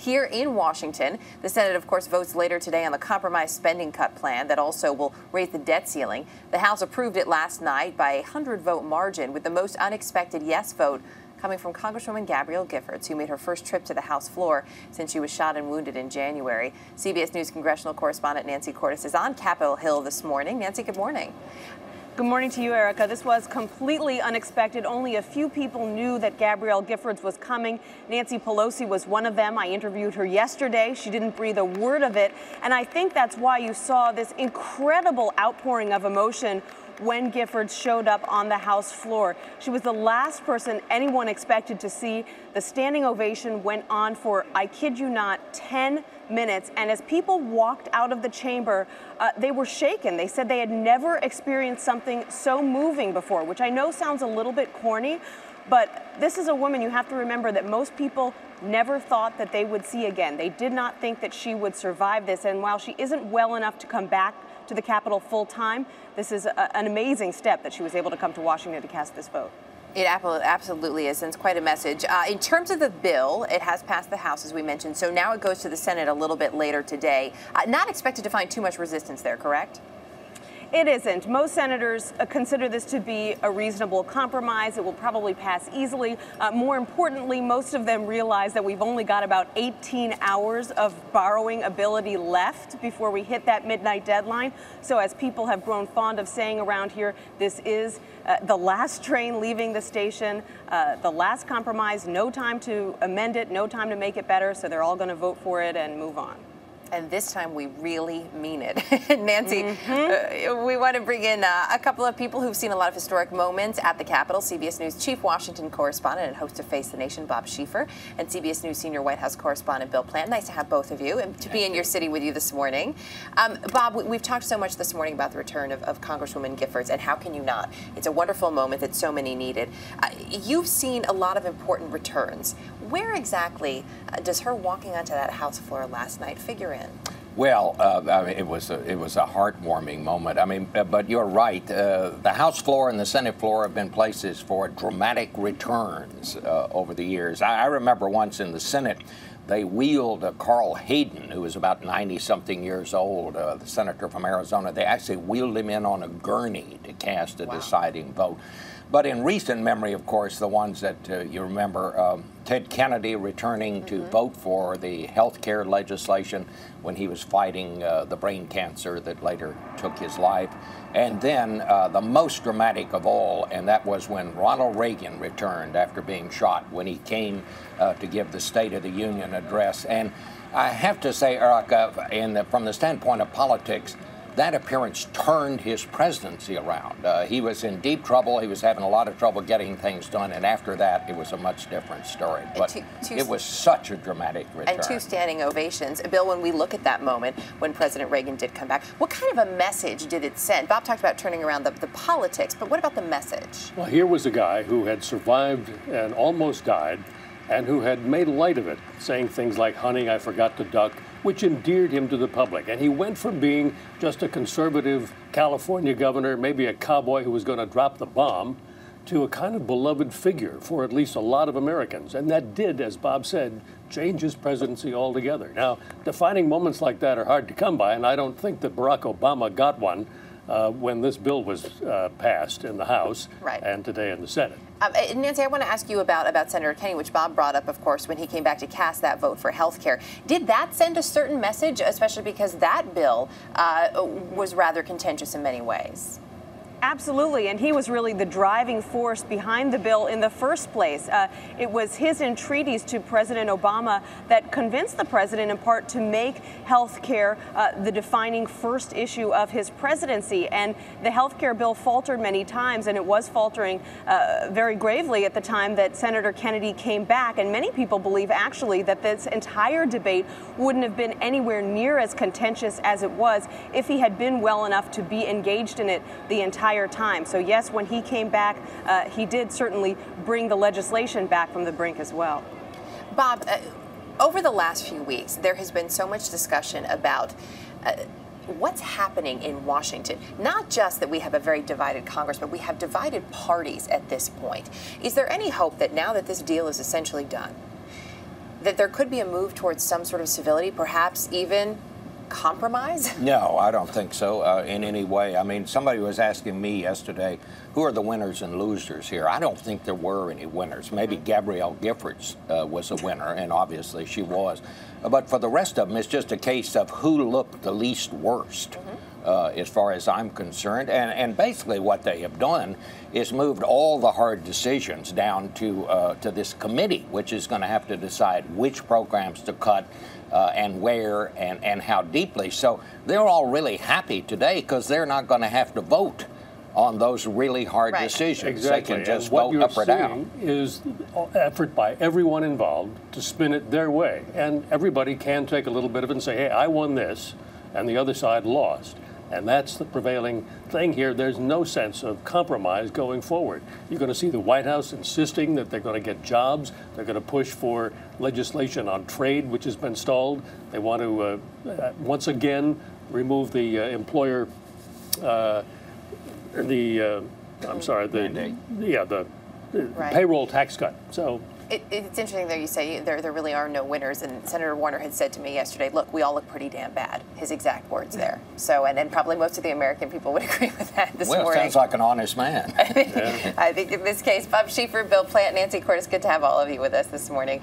here in Washington. The Senate, of course, votes later today on the compromise spending cut plan that also will raise the debt ceiling. The House approved it last night by a 100-vote margin, with the most unexpected yes vote coming from Congresswoman Gabrielle Giffords, who made her first trip to the House floor since she was shot and wounded in January. CBS News Congressional correspondent Nancy Cordes is on Capitol Hill this morning. Nancy, good morning. Good morning to you, Erica. This was completely unexpected. Only a few people knew that Gabrielle Giffords was coming. Nancy Pelosi was one of them. I interviewed her yesterday. She didn't breathe a word of it. And I think that's why you saw this incredible outpouring of emotion when Giffords showed up on the House floor. She was the last person anyone expected to see. The standing ovation went on for, I kid you not, 10 minutes. And as people walked out of the chamber, they were shaken. They said they had never experienced something so moving before, which I know sounds a little bit corny, but this is a woman you have to remember that most people never thought that they would see again. They did not think that she would survive this. And while she isn't well enough to come back to the Capitol full time, this is an amazing step that she was able to come to Washington to cast this vote. It absolutely is, and it's quite a message. In terms of the bill, it has passed the House, as we mentioned, so now it goes to the Senate a little bit later today. Not expected to find too much resistance there, correct? It isn't. Most senators consider this to be a reasonable compromise. It will probably pass easily. More importantly, most of them realize that we've only got about 18 hours of borrowing ability left before we hit that midnight deadline. So as people have grown fond of saying around here, this is the last train leaving the station, the last compromise, no time to amend it, no time to make it better. So they're all going to vote for it and move on. And this time we really mean it. Nancy, we want to bring in a couple of people who've seen a lot of historic moments at the Capitol. CBS News Chief Washington correspondent and host of Face the Nation, Bob Schieffer, and CBS News Senior White House correspondent, Bill Plante. Nice to have both of you and to be in your city with you this morning. Bob, we've talked so much this morning about the return of Congresswoman Giffords, and how can you not? It's a wonderful moment that so many needed. You've seen a lot of important returns. Where exactly does her walking onto that House floor last night figure in? Well, I mean, it was a heartwarming moment. I mean, but you're right. The House floor and the Senate floor have been places for dramatic returns over the years. I remember once in the Senate, they wheeled Carl Hayden, who was about 90-something years old, the senator from Arizona. They actually wheeled him in on a gurney to cast a deciding vote. But in recent memory, of course, the ones that you remember, Ted Kennedy returning to vote for the health care legislation when he was fighting the brain cancer that later took his life. And then the most dramatic of all, and that was when Ronald Reagan returned after being shot, when he came to give the State of the Union address. And I have to say, Erica, from the standpoint of politics, that appearance turned his presidency around. He was in deep trouble. He was having a lot of trouble getting things done. And after that, it was a much different story. But it was such a dramatic return. And 2 standing ovations. Bill, when we look at that moment when President Reagan did come back, what kind of a message did it send? Bob talked about turning around the politics, but what about the message? Well, here was a guy who had survived and almost died, and who had made light of it, saying things like, "Honey, I forgot to duck," which endeared him to the public. And he went from being just a conservative California governor, maybe a cowboy who was going to drop the bomb, to a kind of beloved figure for at least a lot of Americans. And that did, as Bob said, change his presidency altogether. Now, defining moments like that are hard to come by, and I don't think that Barack Obama got one when this bill was passed in the House and today in the Senate. Nancy, I want to ask you about Senator Kennedy, which Bob brought up, of course, when he came back to cast that vote for health care. Did that send a certain message, especially because that bill was rather contentious in many ways? Absolutely, and he was really the driving force behind the bill in the first place. It was his entreaties to President Obama that convinced the president in part to make health care the defining first issue of his presidency. And the health care bill faltered many times, and it was faltering very gravely at the time that Senator Kennedy came back. And many people believe actually that this entire debate wouldn't have been anywhere near as contentious as it was if he had been well enough to be engaged in it the entire time. So yes, when he came back, he did certainly bring the legislation back from the brink as well. Bob, over the last few weeks, there has been so much discussion about what's happening in Washington. Not just that we have a very divided Congress, but we have divided parties at this point. Is there any hope that now that this deal is essentially done, that there could be a move towards some sort of civility, perhaps even compromise? No, I don't think so in any way. I mean, somebody was asking me yesterday, who are the winners and losers here? I don't think there were any winners. Maybe Gabrielle Giffords was a winner, and obviously she was. But for the rest of them, it's just a case of who looked the least worst. As far as I'm concerned. And basically what they have done is moved all the hard decisions down to this committee, which is going to have to decide which programs to cut and where and how deeply. So they're all really happy today because they're not going to have to vote on those really hard decisions. Exactly. They can just vote up or down. What you're seeing is effort by everyone involved to spin it their way. And everybody can take a little bit of it and say, hey, I won this, and the other side lost. And that's the prevailing thing here. There's no sense of compromise going forward. You're going to see the White House insisting that they're going to get jobs. They're going to push for legislation on trade, which has been stalled. They want to, once again, remove the employer, payroll tax cut. So. It's interesting that you say there really are no winners, and Senator Warner had said to me yesterday, look, we all look pretty damn bad, his exact words there. So, and probably most of the American people would agree with that this morning. Well, sounds like an honest man. I think in this case, Bob Schieffer, Bill Plante, Nancy Cordes, good to have all of you with us this morning.